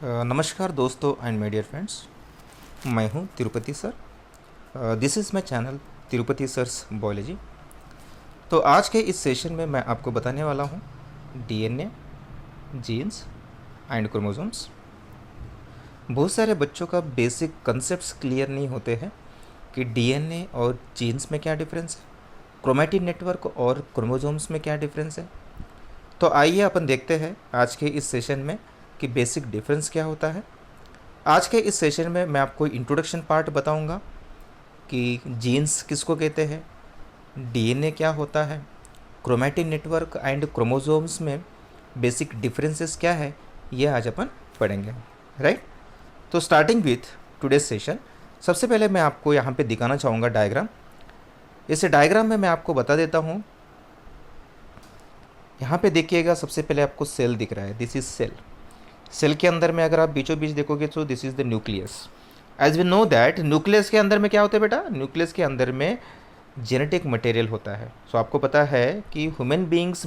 नमस्कार दोस्तों and my dear friends. मैं हूं Tirupati sir. This is my channel Tirupati sir's biology. तो आज के इस सेशन में मैं आपको बताने वाला हूं डीएनए, जीन्स एंड क्रोमोसोम्स। बहुत सारे बच्चों का बेसिक कंसेप्ट्स क्लियर नहीं होते हैं कि डीएनए और जीन्स में क्या डिफरेंस है, क्रोमैटिन नेटवर्क और क्रोमोसोम्स में क्या डिफरेंस है। तो आइए अपन देखते हैं आज के इस सेशन में कि बेसिक डिफरेंस क्या होता है। आज के इस सेशन में मैं आपको इंट्रोडक्शन पार्ट बताऊंगा कि जीन्स किसको कहते हैं, डीएनए क्या होता है, क्रोमैटिन नेटवर्क एंड क्रोमोसोम्स में बेसिक डिफरेंसेस क्या है, ये आज अपन पढ़ेंगे, राइट। तो स्टार्टिंग विथ टुडेज सेशन, सबसे पहले मैं आपको यहाँ पे दिखाना चाहूँगा डायग्राम। इस डायग्राम में मैं आपको बता देता हूँ। यहाँ पे देखिएगा, सबसे पहले आपको सेल दिख रहा है, दिस इज सेल। सेल के अंदर में अगर आप बीचों बीच देखोगे तो this is the nucleus. As we know that nucleus के अंदर में क्या होता है बेटा, न्यूक्लियस के अंदर में जेनेटिक मटेरियल होता है। सो आपको पता है कि ह्यूमन बींग्स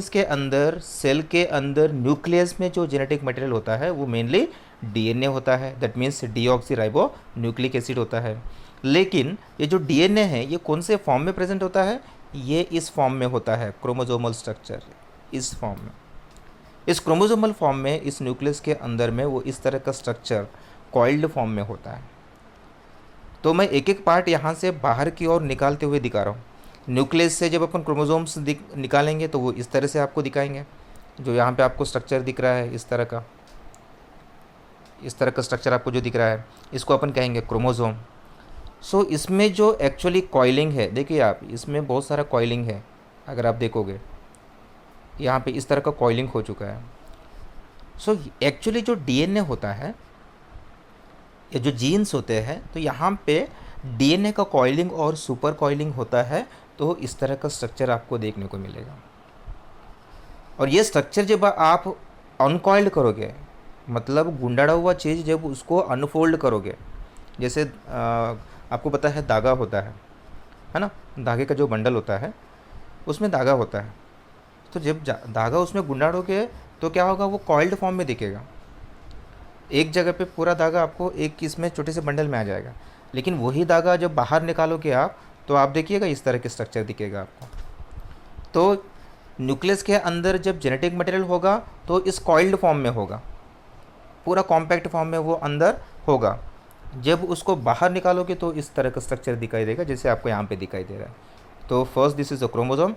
के अंदर, सेल के अंदर न्यूक्लियस में जो जेनेटिक मटेरियल होता है वो मेनली डीएनए होता है। That means deoxy nucleic acid होता है। लेकिन ये जो डीएनए है ये कौन से फॉर्म में प्रेजेंट होता है, ये इस फॉर्म में होता है, क्रोमोसोमल स्ट्रक्चर इस फॉर्म में। इस क्रोमोसोमल फॉर्म में, इस न्यूक्लियस के अंदर में वो इस तरह का स्ट्रक्चर कॉइल्ड फॉर्म में होता है। तो मैं एक एक पार्ट यहाँ से बाहर की ओर निकालते हुए दिखा रहा हूँ। न्यूक्लियस से जब अपन क्रोमोसोम्स निकालेंगे तो वो इस तरह से आपको दिखाएंगे। जो यहाँ पे आपको स्ट्रक्चर दिख रहा है, इस तरह का स्ट्रक्चर आपको जो दिख रहा है, इसको अपन कहेंगे क्रोमोसोम। सो इसमें जो एक्चुअली कॉइलिंग है, देखिए आप, इसमें बहुत सारा कॉइलिंग है। अगर आप देखोगे यहाँ पे इस तरह का कॉइलिंग हो चुका है। सो एक्चुअली जो डीएनए होता है या जो जीन्स होते हैं, तो यहाँ पे डीएनए का कॉइलिंग और सुपर कॉइलिंग होता है। तो इस तरह का स्ट्रक्चर आपको देखने को मिलेगा। और ये स्ट्रक्चर जब आप अनकॉइल्ड करोगे, मतलब गुंडाड़ा हुआ चीज़ जब उसको अनफोल्ड करोगे, जैसे आपको पता है धागा होता है ना, धागे का जो बंडल होता है उसमें धागा होता है। तो जब धागा उसमें गुंडाड़ोगे तो क्या होगा, वो कॉइल्ड फॉर्म में दिखेगा। एक जगह पे पूरा धागा आपको एक इसमें छोटे से बंडल में आ जाएगा। लेकिन वही धागा जब बाहर निकालोगे आप, तो आप देखिएगा इस तरह के स्ट्रक्चर दिखेगा आपको। तो न्यूक्लियस के अंदर जब जेनेटिक मटेरियल होगा तो इस कॉइल्ड फॉर्म में होगा, पूरा कॉम्पैक्ट फॉर्म में वो अंदर होगा। जब उसको बाहर निकालोगे तो इस तरह का स्ट्रक्चर दिखाई देगा, जैसे आपको यहाँ पे दिखाई दे रहा है। तो first this is a chromosome.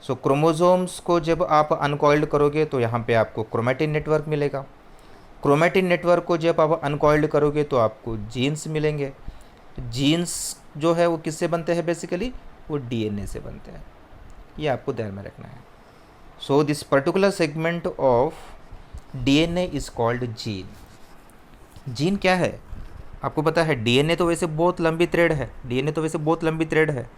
So chromosomes को जब आप अनकॉइल्ड करोगे तो यहाँ पे आपको क्रोमैटिन नेटवर्क मिलेगा। क्रोमैटिन नेटवर्क को जब आप अनकॉइल्ड करोगे तो आपको जीन्स मिलेंगे। जीन्स जो है वो किससे बनते हैं, बेसिकली वो डीएनए से बनते हैं। ये आपको ध्यान में रखना है। So this particular segment of DNA is called gene. Gene क्या है आपको पता है, डीएनए तो वैसे बहुत लंबी थ्रेड है,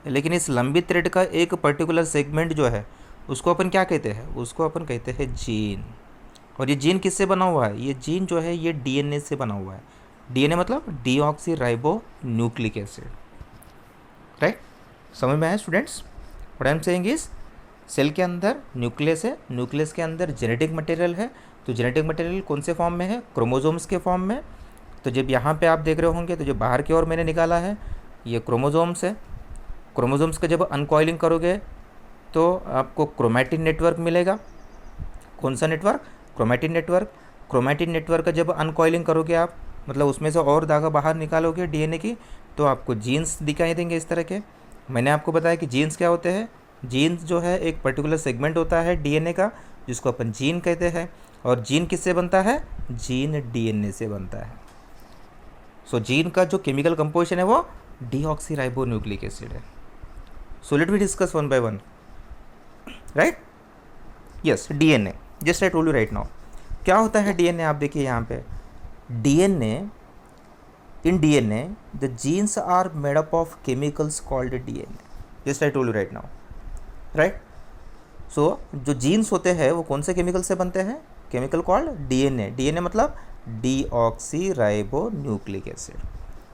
लेकिन इस लंबी थ्रेड का एक पर्टिकुलर सेगमेंट जो है उसको अपन क्या कहते हैं, उसको अपन कहते हैं जीन। और ये जीन किससे बना हुआ है, ये जीन जो है ये डीएनए से बना हुआ है। डीएनए मतलब डीऑक्सी न्यूक्लिक एसिड, राइट। समझ में आया students? What I am saying is, cell के अंदर न्यूक्लियस है, न्यूक्लियस के अंदर जेनेटिक मटेरियल है। तो जेनेटिक मटेरियल कौन से फॉर्म में है, क्रोमोसोम्स के फॉर्म में। तो जब यहाँ पे आप देख रहे होंगे तो जो बाहर की ओर मैंने निकाला है ये क्रोमोसोम्स है। क्रोमोसोम्स का जब अनकॉइलिंग करोगे तो आपको क्रोमैटिन नेटवर्क मिलेगा। कौन सा network, chromatin network. Chromatin network का जब अनकॉइलिंग करोगे आप, मतलब उसमें से और धागा बाहर निकालोगे डीएनए की, तो आपको जीन्स दिखाई देंगे इस तरह के। मैंने आपको बताया कि जीन्स क्या होते हैं। जीन्स जो है एक पर्टिकुलर सेगमेंट होता है डीएनए का, जिसको अपन जीन कहते हैं। और जीन किससे बनता है, जीन डीएनए से बनता है। सो जीन का जो केमिकल कंपोजिशन है वो डीऑक्सी न्यूक्लिक एसिड है। So let me discuss one by one, right? Yes, DNA. Just I told you right now. क्या होता है DNA? आप देखिए यहाँ पे DNA. In DNA, the genes are made up of chemicals called DNA. Just I told you right now, right? So जो genes होते हैं वो कौन से केमिकल से बनते हैं, केमिकल कॉल्ड DNA. DNA मतलब deoxy nucleic acid.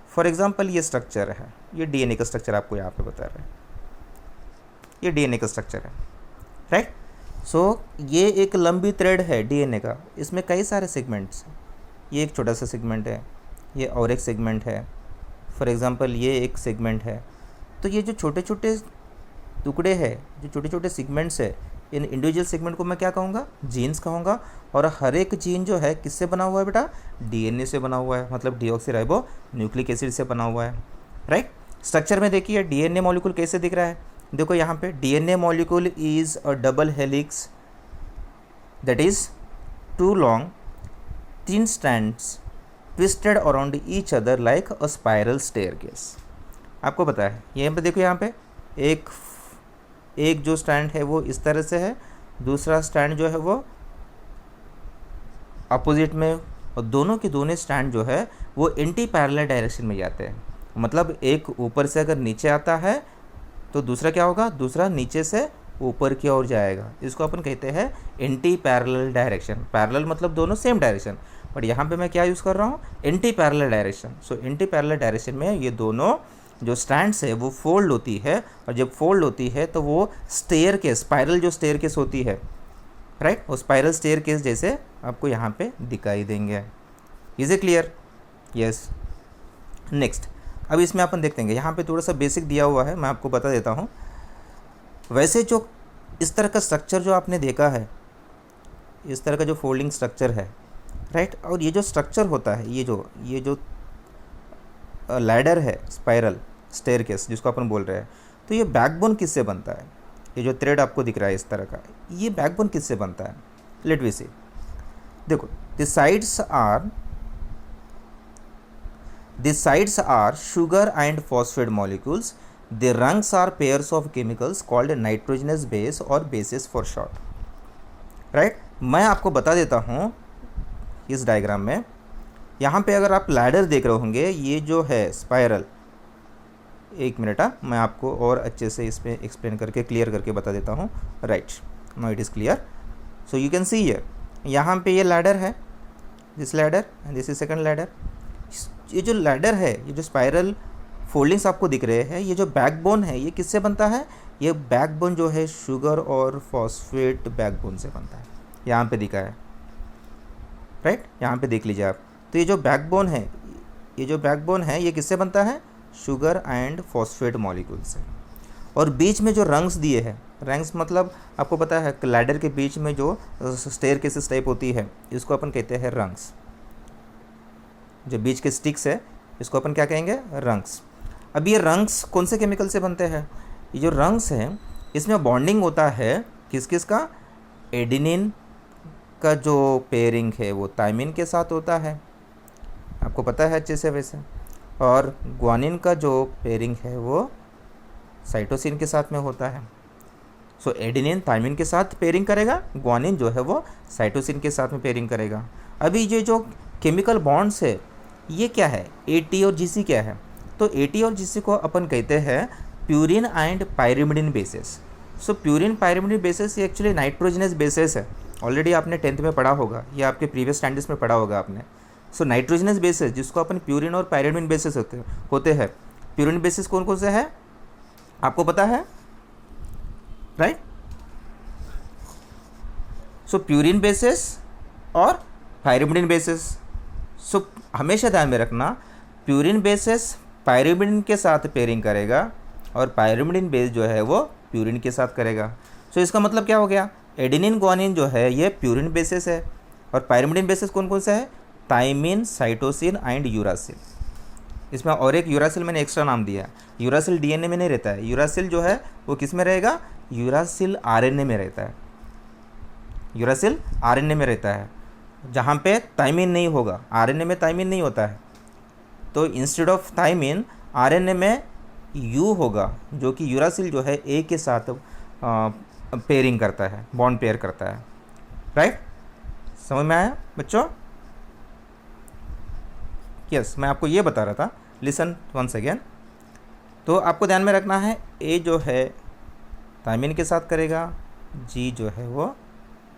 For example ये स्ट्रक्चर है, ये DNA का स्ट्रक्चर आपको यहाँ पे बता रहा है, ये डीएनए का स्ट्रक्चर है, राइट। ये एक लंबी थ्रेड है डीएनए का, इसमें कई सारे सेगमेंट्स हैं। ये एक छोटा सा सेगमेंट है, ये और एक सेगमेंट है, फॉर एग्ज़ाम्पल ये एक सेगमेंट है। तो ये जो छोटे छोटे टुकड़े हैं, जो छोटे छोटे सेगमेंट्स है, इन इंडिविजुअल सेगमेंट को मैं क्या कहूँगा, जीन्स कहूँगा। और हर एक जीन जो है किससे बना हुआ है बेटा, डीएनए से बना हुआ है, मतलब डीऑक्सीराइबो न्यूक्लिक एसिड से बना हुआ है, राइट। स्ट्रक्चर में देखिए डीएनए मॉलिक्यूल कैसे दिख रहा है, देखो यहाँ पे DNA molecule is a double helix that is 2 long thin strands twisted around each other like a spiral staircase। आपको पता है, यहाँ पे देखो, यहाँ पे एक जो स्टैंड है वो इस तरह से है, दूसरा स्टैंड जो है वो अपोजिट में, और दोनों के दोनों स्टैंड जो है वो एंटी पैरेलल डायरेक्शन में जाते हैं। मतलब एक ऊपर से अगर नीचे आता है तो दूसरा क्या होगा, दूसरा नीचे से ऊपर की ओर जाएगा। इसको अपन कहते हैं एंटी पैरेलल डायरेक्शन। पैरेलल मतलब दोनों सेम डायरेक्शन, बट यहाँ पे मैं क्या यूज़ कर रहा हूँ, anti parallel direction. So anti parallel direction में ये दोनों जो स्टैंड्स है वो फोल्ड होती है, और जब फोल्ड होती है तो वो स्टेयर केस, स्पाइरल जो स्टेयर केस होती है, राइट, वो स्पाइरल स्टेयर केस जैसे आपको यहाँ पे दिखाई देंगे। Is a clear? Yes. Next, अब इसमें अपन देखते हैं, यहाँ पे थोड़ा सा बेसिक दिया हुआ है, मैं आपको बता देता हूँ। वैसे जो इस तरह का स्ट्रक्चर जो आपने देखा है, इस तरह का जो फोल्डिंग स्ट्रक्चर है, राइट, और ये जो स्ट्रक्चर होता है, ये जो लैडर है, स्पाइरल स्टेयरकेस जिसको अपन बोल रहे हैं, तो ये बैकबोन किससे बनता है? ये जो थ्रेड आपको दिख रहा है इस तरह का, ये बैकबोन किससे बनता है? Let we see. देखो, the sides are sugar and phosphate molecules. The rungs are pairs of chemicals called nitrogenous base or bases for short. Right, मैं आपको बता देता हूँ इस डायग्राम में। यहाँ पे अगर आप लैडर देख रहे होंगे, ये जो है स्पाइरल, एक मिनट, मैं आपको और अच्छे से इस पर एक्सप्लेन करके क्लियर करके बता देता हूँ। Right, now it is clear. So you can see here, यहाँ पे ये लैडर है, this ladder and this is second ladder. ये जो लैडर है, ये जो स्पाइरल फोल्डिंग्स आपको दिख रहे हैं, ये जो बैकबोन है ये किससे बनता है? ये बैकबोन जो है शुगर और फॉस्फेट बैकबोन से बनता है। यहाँ पे दिखा है, राइट, यहाँ पे देख लीजिए आप। तो ये जो बैकबोन है ये किससे बनता है? शुगर एंड फॉस्फेट मॉलिक्यूल से। और बीच में जो रंग्स दिए हैं, रंग्स मतलब आपको पता है लैडर के बीच में जो स्टेयरकेस टाइप होती है, इसको अपन कहते हैं रंग्स। जो बीच के स्टिक्स है इसको अपन क्या कहेंगे? रंग्स। अब ये रंग्स कौन से केमिकल से बनते हैं? ये जो रंग्स हैं इसमें बॉन्डिंग होता है किस किस का? एडेनिन का जो पेयरिंग है वो थायमिन के साथ होता है, आपको पता है अच्छे से वैसे। और ग्वानिन का जो पेयरिंग है वो साइटोसिन के साथ में होता है। सो एडेनिन थायमिन के साथ पेयरिंग करेगा, ग्वानिन जो है वो साइटोसिन के साथ में पेयरिंग करेगा। अभी ये जो केमिकल बॉन्ड्स है ये क्या है? AT और GC क्या है? तो AT और GC को अपन कहते हैं purine and pyrimidine bases. So purine pyrimidine bases ये एक्चुअली नाइट्रोजनस बेसेस है। ऑलरेडी आपने 10th में पढ़ा होगा, या आपके प्रीवियस स्टैंडर्ड्स में पढ़ा होगा आपने। सो नाइट्रोजनस बेसेस जिसको अपन प्यूरिन और पायरिमिडिन बेसेस होते हैं। प्यूरिन बेसिस कौन कौन से है आपको पता है, राइट? सो प्यूरिन बेसिस और पायरिमिडिन बेसिस। सो हमेशा ध्यान में रखना, प्यूरिन बेसिस पायरिमिडिन के साथ पेयरिंग करेगा और पायरिमिडिन बेस जो है वो प्यूरिन के साथ करेगा। सो इसका मतलब क्या हो गया? एडेनिन ग्वानिन जो है ये प्यूरिन बेसिस है, और पायरिमिडिन बेसिस कौन कौन सा है? Thymine, cytosine and uracil. इसमें और एक यूरासिल मैंने एक्स्ट्रा नाम दिया है। यूरासिल DNA में नहीं रहता है, यूरासिल जो है वो किस में रहेगा? यूरासिल RNA में रहता है। यूरासिल RNA में रहता है, जहाँ पे थायमिन नहीं होगा। RNA में थायमिन नहीं होता है, तो इंस्टेड ऑफ थायमिन RNA में U होगा, जो कि यूरासिल जो है A के साथ पेयरिंग करता है, बॉन्ड पेयर करता है, राइट? समझ में आया बच्चों? यस, मैं आपको ये बता रहा था, लिसन वंस अगेन। तो आपको ध्यान में रखना है, A जो है थायमिन के साथ करेगा, G जो है वो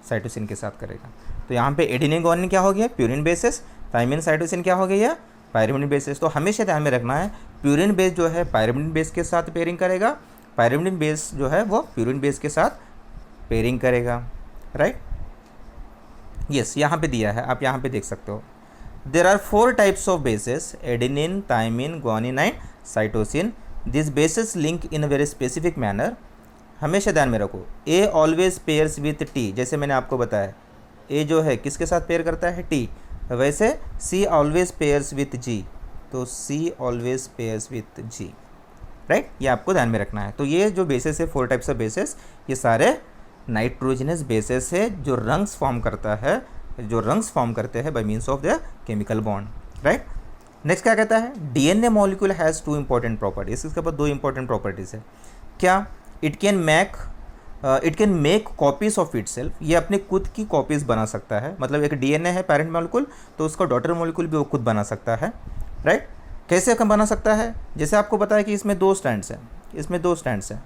साइटोसिन के साथ करेगा। तो यहाँ पे एडेनिन ग्वानिन क्या हो गया? Purine basis. थायमिन साइटोसिन क्या हो गया? Pyrimidine basis. तो हमेशा ध्यान में रखना है, प्यूरिन बेस जो है पायरिमिडिन बेस के साथ पेयरिंग करेगा, पायरिमिडिन बेस जो है वो प्यूरिन बेस के साथ पेयरिंग करेगा। राइट। यस, यहाँ पे दिया है, आप यहाँ पे देख सकते हो। There are 4 types of bases, adenine, thymine, guanine and cytosine. This bases link in a very specific manner. हमेशा ध्यान में रखो, A always pairs with T, जैसे मैंने आपको बताया ए जो है किसके साथ पेयर करता है, टी। वैसे C always pairs with G, तो C always pairs with G, right. ये आपको ध्यान में रखना है। तो ये जो बेसिस है, 4 टाइप्स ऑफ बेसिस, ये सारे नाइट्रोजनस बेसिस है जो रंग्स फॉर्म करता है, जो रंग्स फॉर्म करते हैं bye means of the chemical bond, right. Next क्या कहता है, DNA molecule has 2 important properties. इसके बाद 2 इंपॉर्टेंट प्रॉपर्टीज है। क्या, it can make copies of itself, ये अपने खुद की कॉपीज़ बना सकता है। मतलब एक डीएनए है पेरेंट मॉलिक्यूल, तो उसका डॉटर मॉलिक्यूल भी वो खुद बना सकता है, राइट। कैसे बना सकता है, जैसे आपको बताया कि इसमें 2 स्ट्रैंड्स हैं, इसमें 2 स्ट्रैंड्स हैं,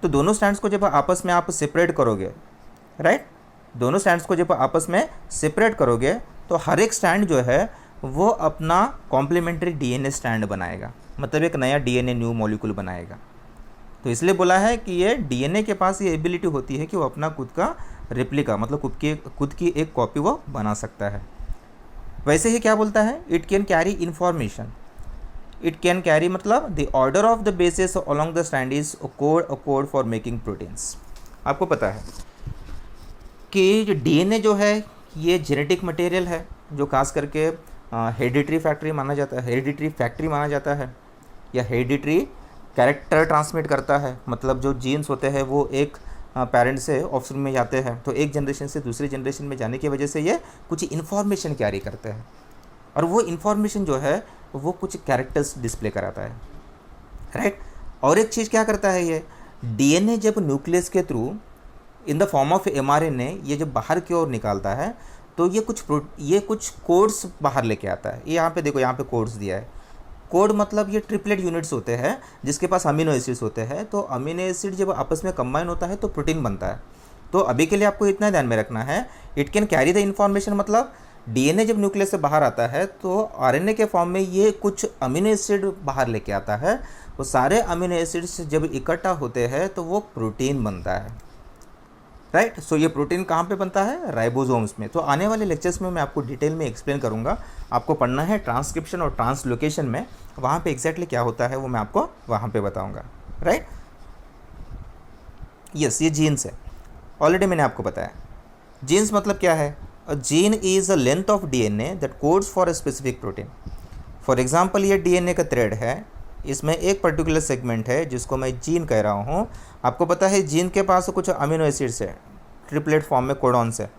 तो दोनों स्ट्रैंड्स को जब आपस में आप सेपरेट करोगे, राइट, दोनों स्ट्रैंड्स को जब आपस में सेपरेट करोगे तो हर एक स्ट्रैंड जो है वो अपना कॉम्प्लीमेंट्री डीएनए स्ट्रैंड बनाएगा, मतलब एक नया डीएनए न्यू मॉलिक्यूल बनाएगा। तो इसलिए बोला है कि ये डीएनए के पास ये एबिलिटी होती है कि वो अपना खुद का रेप्लिका, मतलब खुद की एक कॉपी वो बना सकता है। वैसे ही क्या बोलता है, it can carry information, it can carry मतलब the order of the bases along the strand is a code for making proteins. आपको पता है कि जो डीएनए जो है ये जेनेटिक मटेरियल है जो खास करके हेरिडिटरी फैक्ट्री माना जाता है, हेरिडिटरी फैक्ट्री माना जाता है, या हेरिडिटरी कैरेक्टर ट्रांसमिट करता है। मतलब जो जीन्स होते हैं वो एक पेरेंट से ऑफस्प्रिंग में जाते हैं, तो एक जनरेशन से दूसरी जनरेशन में जाने की वजह से ये कुछ इन्फॉर्मेशन कैरी करते हैं, और वो इन्फॉर्मेशन जो है वो कुछ कैरेक्टर्स डिस्प्ले कराता है, राइट। और एक चीज़ क्या करता है, ये डीएनए जब न्यूक्लियस के through in the form of mRNA ये जब बाहर की ओर निकालता है तो ये कुछ कोड्स बाहर लेके आता है। ये यहाँ पे देखो, यहाँ पे कोड्स दिया है। कोड मतलब ये ट्रिपलेट यूनिट्स होते हैं जिसके पास अमीनो एसिड्स होते हैं, तो अमीनो एसिड जब आपस में कंबाइन होता है तो प्रोटीन बनता है। तो अभी के लिए आपको इतना ध्यान में रखना है, it can carry the information, मतलब डीएनए जब न्यूक्लियस से बाहर आता है तो आरएनए के फॉर्म में ये कुछ अमीनो एसिड बाहर लेके आता है। वो सारे अमीनो एसिड्स जब इकट्ठा होते हैं तो वो प्रोटीन बनता है, राइट। सो ये प्रोटीन कहाँ पे बनता है, राइबोसोम्स में। तो आने वाले लेक्चर्स में मैं आपको डिटेल में एक्सप्लेन करूँगा। आपको पढ़ना है ट्रांसक्रिप्शन और ट्रांसलोकेशन में, वहाँ पे एग्जैक्टली क्या होता है वो मैं आपको वहाँ पे बताऊँगा, राइट। यस, ये जीन्स है, ऑलरेडी मैंने आपको बताया। जीन्स मतलब क्या है, a gene is a length of DNA that codes for a specific protein. For example ये डीएनए का थ्रेड है, इसमें एक पर्टिकुलर सेगमेंट है जिसको मैं जीन कह रहा हूँ। आपको पता है जीन के पास कुछ अमीनो एसिड्स है, ट्रिपलेट फॉर्म में कोडॉन्स है,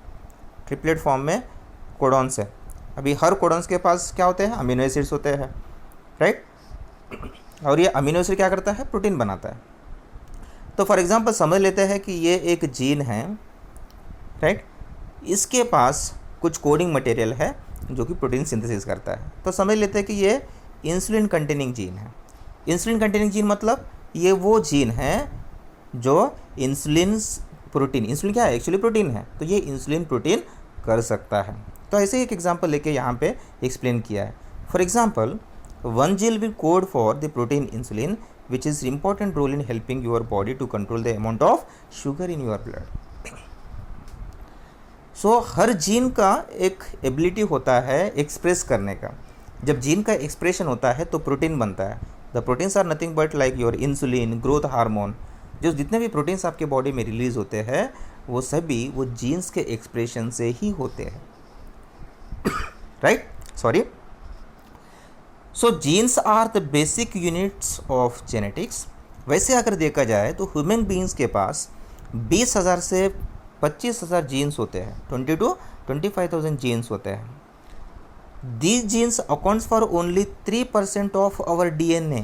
ट्रिपलेट फॉर्म में कोडॉन्स है। अभी हर कोडॉन्स के पास क्या होते हैं, अमीनो एसिड्स होते हैं, राइट। और ये अमीनो एसिड क्या करता है, प्रोटीन बनाता है। तो फॉर एग्जांपल समझ लेते हैं कि ये एक जीन है, राइट, इसके पास कुछ कोडिंग मटेरियल है जो कि प्रोटीन सिंथेसिस करता है। तो समझ लेते हैं कि ये इंसुलिन कंटेनिंग जीन है। इंसुलिन कंटेनिंग जीन मतलब ये वो जीन है जो इंसुलिन क्या है, एक्चुअली प्रोटीन है, तो ये इंसुलिन प्रोटीन कर सकता है। तो ऐसे एक एग्जांपल लेके यहाँ पे एक्सप्लेन किया है। For example, one gene will code for the protein insulin which is important role in helping your body to control the amount of sugar in your blood. So हर जीन का एक ability होता है express करने का। जब gene का expression होता है तो प्रोटीन बनता है। The proteins are nothing but like your insulin, growth hormone. जो जितने भी प्रोटीन्स आपके बॉडी में रिलीज होते हैं वो सभी वो जीन्स के एक्सप्रेशन से ही होते हैं, right. Sorry. So genes are the basic units of genetics. वैसे अगर देखा जाए तो ह्यूमन बींग्स के पास 20,000 से 25,000 जीन्स होते हैं, 20 to 25,000 जीन्स होते हैं। These genes accounts for only 3% of our DNA।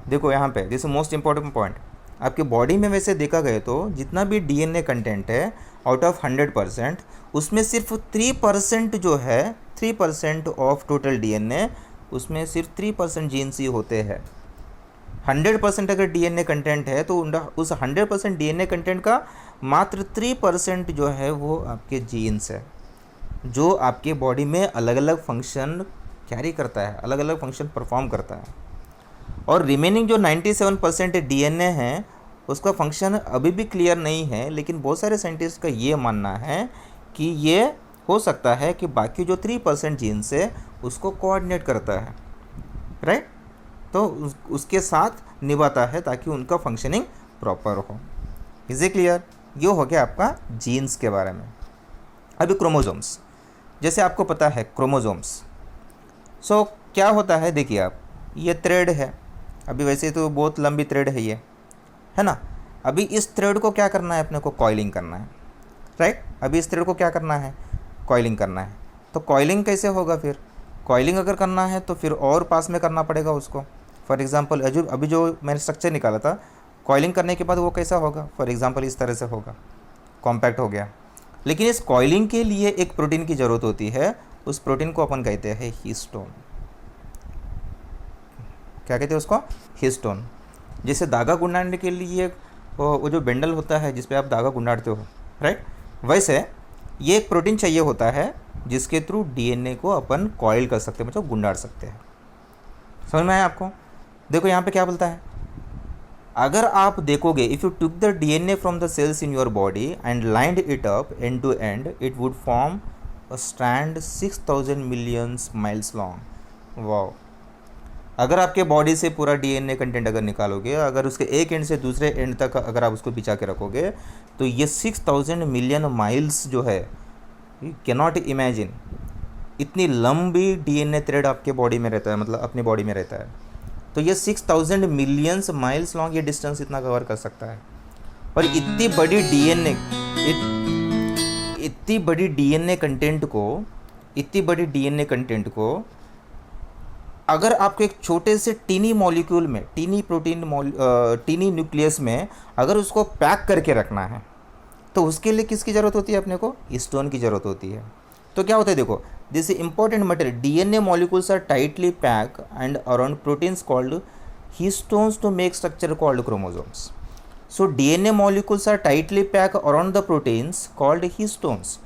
देखो यहाँ पे, दिस मोस्ट इम्पॉर्टेंट पॉइंट। आपके बॉडी में वैसे देखा गया तो जितना भी डीएनए कंटेंट है आउट ऑफ 100%, उसमें सिर्फ 3% जो है, 3% ऑफ टोटल डीएनए, उसमें सिर्फ 3% जीन्स ही होते हैं। 100% अगर डीएनए कंटेंट है तो उस 100% डीएनए कंटेंट का मात्र 3% जो है वो आपके जीन्स है, जो आपके बॉडी में अलग अलग फंक्शन कैरी करता है, अलग अलग फंक्शन परफॉर्म करता है। और रिमेनिंग जो 97% डीएनए हैं उसका फंक्शन अभी भी क्लियर नहीं है, लेकिन बहुत सारे साइंटिस्ट का ये मानना है कि ये हो सकता है कि बाकी जो 3% जीन्स है उसको कोऑर्डिनेट करता है, राइट। तो उसके साथ निभाता है ताकि उनका फंक्शनिंग प्रॉपर हो। Is it clear? ये हो गया आपका जीन्स के बारे में। अभी क्रोमोसोम्स, जैसे आपको पता है क्रोमोसोम्स, सो क्या होता है, देखिए आप, ये थ्रेड है, अभी वैसे तो बहुत लंबी थ्रेड है ये, है ना। अभी इस थ्रेड को क्या करना है, अपने को कॉइलिंग करना है, राइट। अभी इस थ्रेड को क्या करना है, कॉइलिंग करना है। तो कॉइलिंग कैसे होगा फिर? कॉइलिंग अगर करना है तो फिर और पास में करना पड़ेगा उसको। फॉर एग्जांपल अभी जो मैंने स्ट्रक्चर निकाला था, कॉइलिंग करने के बाद वो कैसा होगा, फॉर एग्जांपल इस तरह से होगा, कॉम्पैक्ट हो गया। लेकिन इस कॉइलिंग के लिए एक प्रोटीन की ज़रूरत होती है, उस प्रोटीन को अपन कहते हैं हिस्टोन। क्या कहते हैं उसको? हिस्टोन। जैसे धागा गुंडाने के लिए वो जो बेंडल होता है जिस पे आप धागा गुंडाते हो, राइट, वैसे ये एक प्रोटीन चाहिए होता है जिसके थ्रू डीएनए को अपन कॉइल कर सकते हैं, मतलब गुंडाड़ सकते हैं। समझ में आया आपको? देखो यहाँ पे क्या बोलता है, अगर आप देखोगे, if you took the DNA from the cells in your body and lined it up end to end, it would form a strand 6000 millions miles long. Wow. अगर आपके बॉडी से पूरा डीएनए कंटेंट अगर निकालोगे, अगर उसके एक एंड से दूसरे एंड तक अगर आप उसको बिछा के रखोगे, तो ये 6000 मिलियन माइल्स जो है, यू कैन नॉट इमेजिन, इतनी लंबी डीएनए थ्रेड आपके बॉडी में रहता है, मतलब अपनी बॉडी में रहता है। तो ये 6000 मिलियंस माइल्स लॉन्ग ये डिस्टेंस इतना कवर कर सकता है। और इतनी बड़ी डीएनए कंटेंट को अगर आपको एक छोटे से टीनी मॉलिक्यूल में, टीनी प्रोटीन टीनी न्यूक्लियस में अगर उसको पैक करके रखना है, तो उसके लिए किसकी ज़रूरत होती है? अपने को हिस्टोन की ज़रूरत होती है। तो क्या होता है, देखो, this important material DNA molecules are tightly pack and around proteins called histones to make structure called chromosomes. So DNA molecules are tightly pack around the proteins called histones.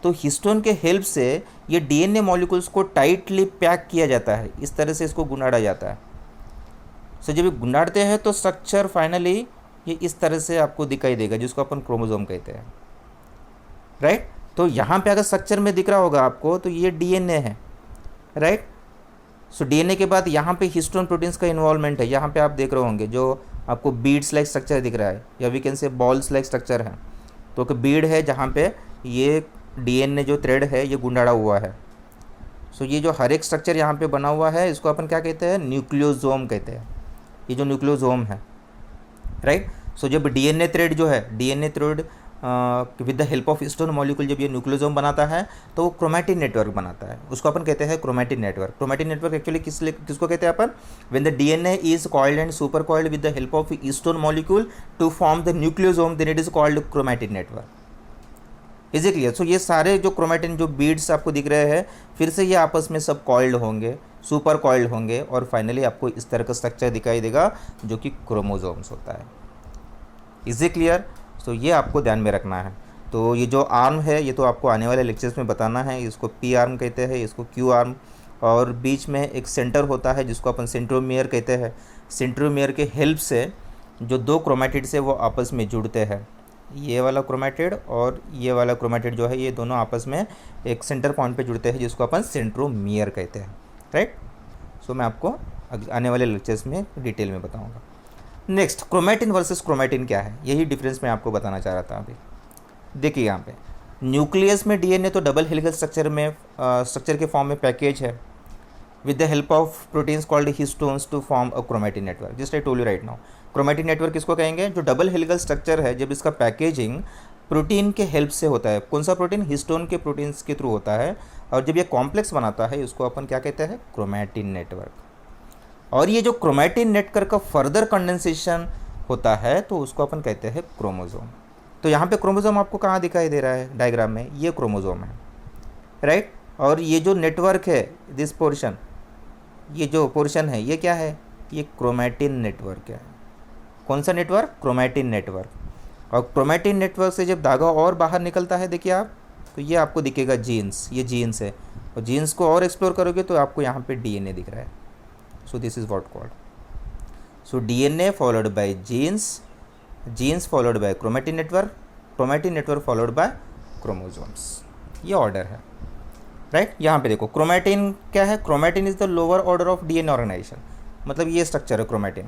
तो हिस्टोन के हेल्प से ये DNA molecules को tightly pack किया जाता है, इस तरह से इसको गुंडाड़ा जाता है। सो जब गुंडाड़ते हैं तो स्ट्रक्चर फाइनली ये इस तरह से आपको दिखाई देगा, जिसको अपन क्रोमोसोम कहते हैं, राइट। तो यहाँ पे अगर स्ट्रक्चर में दिख रहा होगा आपको, तो ये डीएनए है, राइट। सो डीएनए के बाद यहाँ पे हिस्टोन प्रोटीन्स का इन्वॉल्वमेंट है। यहाँ पे आप देख रहे होंगे जो आपको बीड्स लाइक स्ट्रक्चर दिख रहा है, या we can say balls like structure है। तो एक बीड है जहाँ पे ये डीएनए जो थ्रेड है ये गुंडाड़ा हुआ है। सो ये जो हर एक स्ट्रक्चर यहाँ पे बना हुआ है, इसको अपन क्या कहते हैं? न्यूक्लियोसोम कहते हैं। ये जो न्यूक्लियोसोम है, राइट। सो जब डीएनए थ्रेड जो है, DNA thread with the help of histone molecule जब ये न्यूक्लियोसोम बनाता है, तो वो क्रोमैटिन नेटवर्क बनाता है, उसको अपन कहते हैं chromatin network. Chromatin network actually किसको कहते हैं अपन? When the DNA is coiled and super coiled with the help of histone molecule to form the nucleosome, then it is called chromatin network. Is it clear? So ये सारे जो chromatin जो beads आपको दिख रहे हैं, फिर से ये आपस में सब कॉइल्ड होंगे, सुपर कॉइल्ड होंगे, और फाइनली आपको इस तरह का स्ट्रक्चर दिखाई देगा जो कि क्रोमोसोम्स होता है। Is it clear? सो ये आपको ध्यान में रखना है। तो ये जो आर्म है, ये तो आपको आने वाले लेक्चर्स में बताना है। इसको पी आर्म कहते हैं, इसको क्यू आर्म, और बीच में एक सेंटर होता है जिसको अपन सेंट्रोमियर कहते हैं। सेंट्रोमियर के हेल्प से जो दो क्रोमैटिड्स है वो आपस में जुड़ते हैं। ये वाला क्रोमैटिड और ये वाला क्रोमैटिड जो है, ये दोनों आपस में एक सेंटर पॉइंट पे जुड़ते हैं जिसको अपन सेंट्रोमियर कहते हैं, राइट। सो मैं आपको आने वाले लेक्चर्स में डिटेल में बताऊंगा। नेक्स्ट, क्रोमैटिन वर्सेस क्रोमैटिन क्या है, यही डिफरेंस मैं आपको बताना चाह रहा था अभी। देखिए यहाँ पे न्यूक्लियस में डीएनए तो डबल हेलिकल स्ट्रक्चर के फॉर्म में पैकेज है with the help of proteins called histones to form a chromatin network. Just I told you right now, chromatin network किसको कहेंगे? जो डबल हेलिकल स्ट्रक्चर है, जब इसका पैकेजिंग प्रोटीन के हेल्प से होता है। कौन सा प्रोटीन? हिस्टोन के प्रोटीन्स के थ्रू होता है, और जब ये कॉम्प्लेक्स बनाता है उसको अपन क्या कहते हैं? Chromatin network. और ये जो क्रोमैटिन नेटवर्क का फर्दर कंडेंसेशन होता है तो उसको अपन कहते हैं क्रोमोसोम। तो यहाँ पे क्रोमोसोम आपको कहाँ दिखाई दे रहा है डायग्राम में? ये क्रोमोसोम है, राइट। और ये जो नेटवर्क है, दिस पोर्शन, ये जो पोर्शन है ये क्या है? ये क्रोमैटिन नेटवर्क है। कौन सा नेटवर्क? Chromatin network. और क्रोमैटिन नेटवर्क से जब धागा और बाहर निकलता है, देखिए आप, तो ये आपको दिखेगा जीन्स, ये जीन्स है। और जीन्स को और एक्सप्लोर करोगे तो आपको यहाँ पे डीएनए दिख रहा है। So this is what called, so DNA followed by genes genes followed by chromatin network followed by chromosomes. ये ऑर्डर है, राइट। यहाँ पे देखो क्रोमेटिन क्या है, chromatin is the lower order of DNA organisation, मतलब ये स्ट्रक्चर है क्रोमेटिन।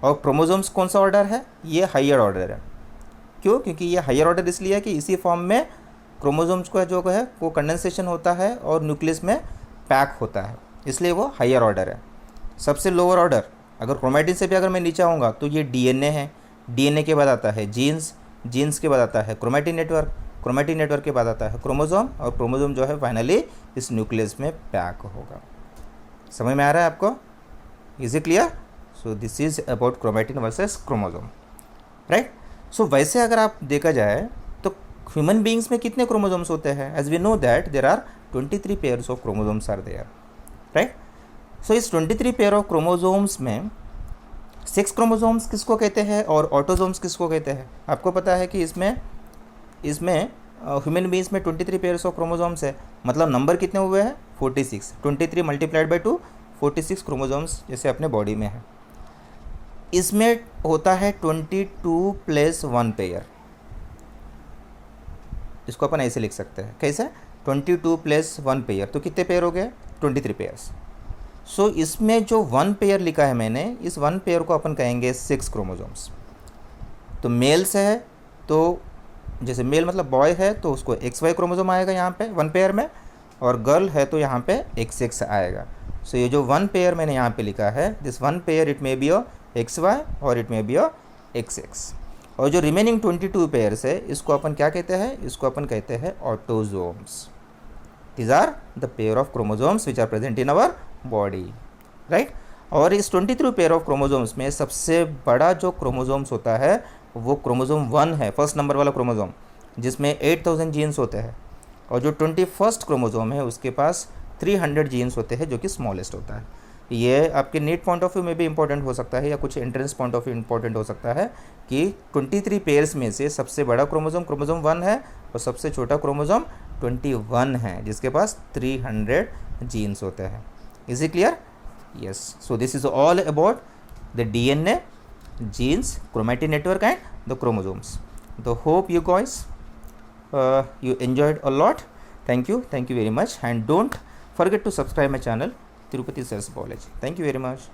और क्रोमोजोम्स कौन सा ऑर्डर है, ये हायर ऑर्डर है। क्यों, क्योंकि ये हायर ऑर्डर इसलिए है कि इसी फॉर्म में क्रोमोजोम्स का जो है वो कंडेंसेशन होता है और न्यूक्लियस में पैक होता है, इसलिए वो हायर ऑर्डर है। सबसे लोअर ऑर्डर अगर क्रोमेटिन से भी अगर मैं नीचे आऊँगा तो ये डीएनए है, डीएनए के बाद आता है जीन्स, जीन्स के बाद आता है क्रोमेटिन नेटवर्क के बाद आता है क्रोमोजोम, और क्रोमोजोम जो है फाइनली इस न्यूक्लियस में पैक होगा। समझ में आ रहा है आपको, is it clear? So this is about chromatin versus chromosome, right. So वैसे अगर आप देखा जाए तो ह्यूमन बींग्स में कितने क्रोमोजोम्स होते हैं, as we know that there are 23 pairs of chromosomes are there, right. So इस 23 पेयर ऑफ क्रोमोजोम्स में 6 क्रोमोजोम्स किसको कहते हैं और ऑटोजोम्स किसको कहते हैं? आपको पता है कि इसमें ह्यूमन बींग्स में 23 पेयर्स ऑफ क्रोमोजोम्स है, मतलब नंबर कितने हुए हैं 46, 23 मल्टीप्लाइड बाई 2 46 क्रोमोजोम्स जैसे अपने बॉडी में है। इसमें होता है 22 + 1 पेयर, इसको अपन ऐसे लिख सकते हैं, कैसे 22 + 1 पेयर, तो कितने पेयर हो गए 23 पेयर्स। सो इसमें जो 1 पेयर लिखा है मैंने, इस 1 पेयर को अपन कहेंगे 6 क्रोमोजोम्स। तो मेल्स है तो जैसे मेल मतलब बॉय है तो उसको XY क्रोमोजोम आएगा यहाँ पे 1 पेयर में, और गर्ल है तो यहाँ पे XX आएगा। सो ये जो 1 पेयर मैंने यहाँ पे लिखा है, this 1 pair it may be a XY और it may be a XX। और जो रिमेनिंग 22 पेयर्स है इसको अपन क्या कहते हैं, इसको अपन कहते हैं autosomes. These are the pair of chromosomes which are present in our body, right. और इस 23 पेयर ऑफ क्रोमोजोम्स में सबसे बड़ा जो क्रोमोजोम्स होता है वो क्रोमोजोम 1 है, फर्स्ट नंबर वाला क्रोमोजोम, जिसमें 8000 जीन्स होते हैं। और जो 21st क्रोमोजोम है उसके पास 300 जीन्स होते हैं, जो कि स्मॉलेस्ट होता है। ये आपके नीट पॉइंट ऑफ व्यू में भी इंपॉर्टेंट हो सकता है या कुछ entrance point of view important हो सकता है कि 23 पेयर्स में से सबसे बड़ा क्रोमोजोम 1 है और सबसे छोटा क्रोमोजोम 21 है, जिसके पास 300 जीन्स होते हैं। Is it clear? Yes. So this is all about the DNA, genes, chromatin network and the chromosomes. So hope you guys you enjoyed a lot. Thank you very much, and don't forget to subscribe my channel Tirupati Sales Biology. Thank you very much.